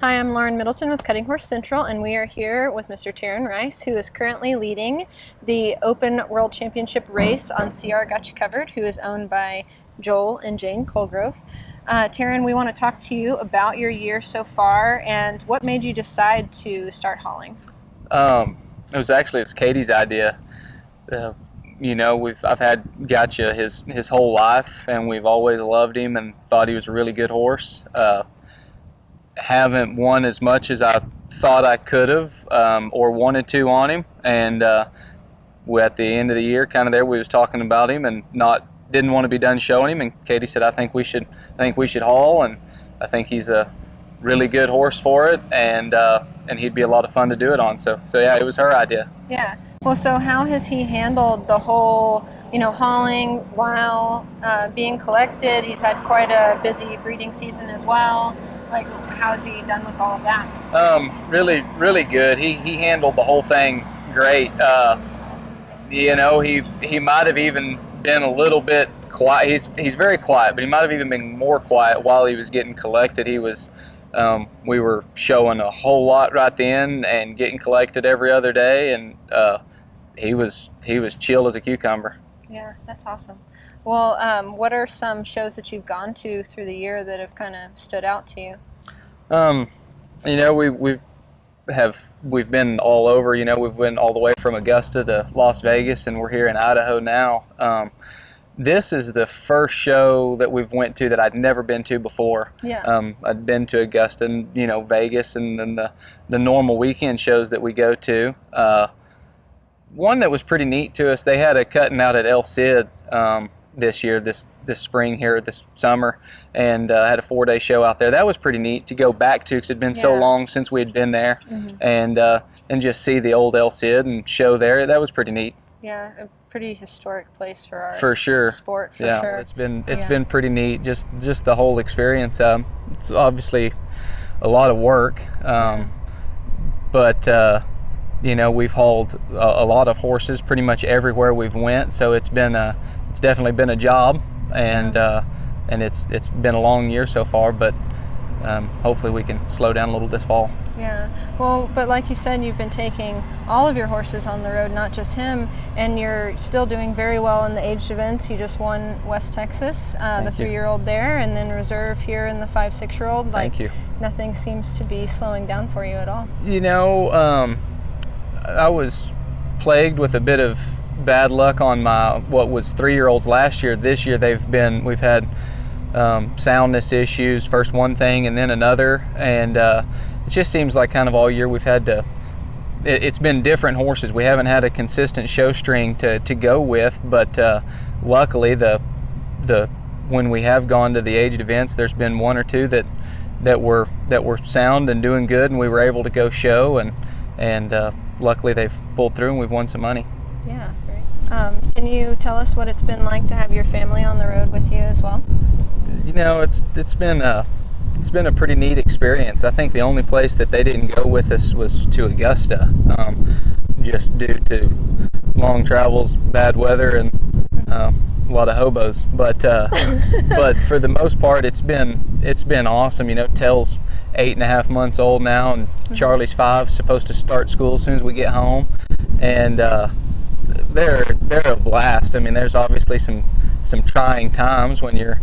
Hi, I'm Lauren Middleton with Cutting Horse Central, and we are here with Mr. Tarin Rice, who is currently leading the Open World Championship race on CR Got You Covered, who is owned by Joel and Jane Colgrove. Tarin, we want to talk to you about your year so far and what made you decide to start hauling. It was Katie's idea. I've had Gotcha his whole life, and we've always loved him and thought he was a really good horse. Haven't won as much as I thought I could have or wanted to on him, and at the end of the year, kind of there, we was talking about him and didn't want to be done showing him. And Katie said, "I think we should haul, and I think he's a really good horse for it, and he'd be a lot of fun to do it on." So yeah, it was her idea. Yeah. Well, so how has he handled the whole, hauling while being collected? He's had quite a busy breeding season as well. Like, how's he done with all of that? Really, really good. He handled the whole thing great. He might have even been a little bit quiet. He's very quiet, but he might have even been more quiet while he was getting collected. We were showing a whole lot right then and getting collected every other day, and he was chill as a cucumber. Yeah, that's awesome. Well, what are some shows that you've gone to through the year that have kind of stood out to you? We've been all over. We've been all the way from Augusta to Las Vegas, and we're here in Idaho now. This is the first show that we've went to that I'd never been to before. Yeah. I'd been to Augusta and Vegas, and then the normal weekend shows that we go to. One that was pretty neat to us, they had a cutting out at El Cid this year, this spring here, this summer, and had a 4-day show out there. That was pretty neat to go back to because it'd been so long since we had been there, and just see the old El Cid and show there. That was pretty neat. Yeah, a pretty historic place for our sport. For sure. It's been pretty neat. Just the whole experience. It's obviously a lot of work, but we've hauled a lot of horses pretty much everywhere we've went. So it's definitely been a job, and it's been a long year so far. But hopefully we can slow down a little this fall. Yeah, well, but like you said, you've been taking all of your horses on the road, not just him, and you're still doing very well in the aged events. You just won West Texas, the 3-year-old there, and then reserve here in the 5-6-year-old. Thank you. Nothing seems to be slowing down for you at all. I was plagued with a bit of bad luck on my what was 3-year-olds last year. This year we've had soundness issues, first one thing and then another, and it just seems like kind of all year we've had to, it's been different horses. We haven't had a consistent show string to go with, but luckily when we have gone to the aged events, there's been one or two that were sound and doing good, and we were able to go show, and luckily they've pulled through and we've won some money. Yeah, great. Can you tell us what it's been like to have your family on the road with you as well? It's been a pretty neat experience. I think the only place that they didn't go with us was to Augusta, just due to long travels, bad weather, and a lot of hobos. But but for the most part, it's been awesome. Tell's 8.5 months old now, and Charlie's 5, supposed to start school as soon as we get home, and they're a blast. I mean, there's obviously some trying times when you're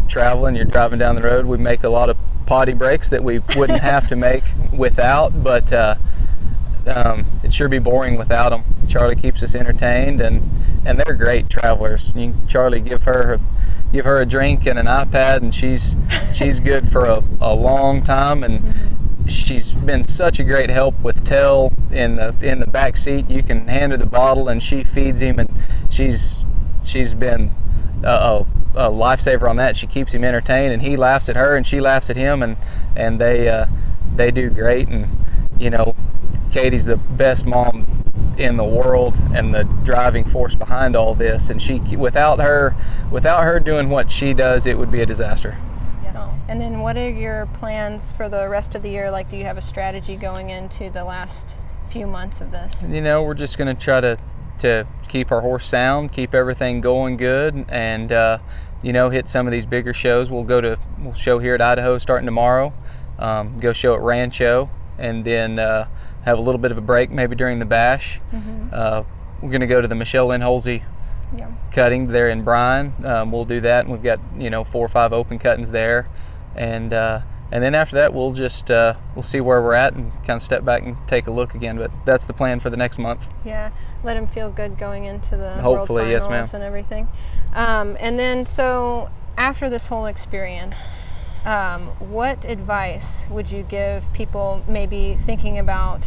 traveling, you're driving down the road. We make a lot of potty breaks that we wouldn't have to make without, but it'd sure be boring without them. Charlie keeps us entertained, and they're great travelers. Charlie, give her a drink and an iPad, and she's good for a long time, and she's been such a great help with Tell in the back seat. You can hand her the bottle and she feeds him, and she's been a lifesaver on that. She keeps him entertained, and he laughs at her and she laughs at him, and they do great. And Katie's the best mom in the world and the driving force behind all this, and without her doing what she does, it would be a disaster. Yeah. And then what are your plans for the rest of the year? Like, do you have a strategy going into the last few months of this? We're just going to try to keep our horse sound, keep everything going good, and hit some of these bigger shows. We'll show here at Idaho starting tomorrow, go show at Rancho, and then have a little bit of a break maybe during the bash. We're going to go to the Michelle Lynn Holsey cutting there in Bryan. We'll do that, and we've got 4 or 5 open cuttings there, and then after that we'll just we'll see where we're at and kind of step back and take a look again. But that's the plan for the next month. Yeah, let him feel good going into the hopefully World Finals, yes, ma'am. and everything. And then so after this whole experience, what advice would you give people maybe thinking about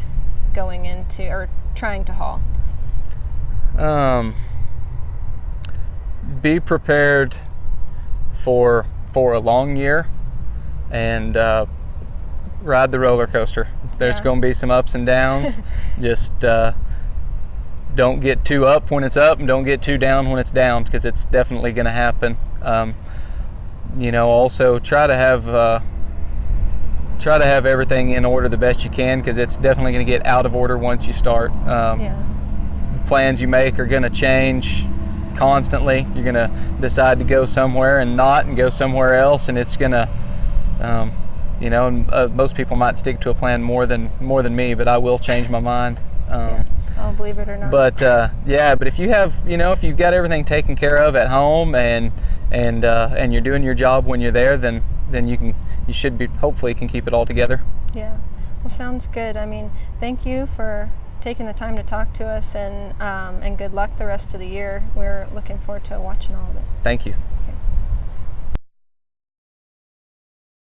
going into or trying to haul? Be prepared for a long year, and ride the roller coaster. There's going to be some ups and downs. Just don't get too up when it's up, and don't get too down when it's down, because it's definitely going to happen. Also try to have everything in order the best you can, because it's definitely going to get out of order once you start. The plans you make are going to change constantly. You're going to decide to go somewhere and go somewhere else, and it's going to most people might stick to a plan more than me, but I will change my mind. I'll believe it or not. But but if you have if you've got everything taken care of at home, and you're doing your job when you're there, then you should be, hopefully can keep it all together. Yeah, well, sounds good. I mean, thank you for taking the time to talk to us, and good luck the rest of the year. We're looking forward to watching all of it. Thank you.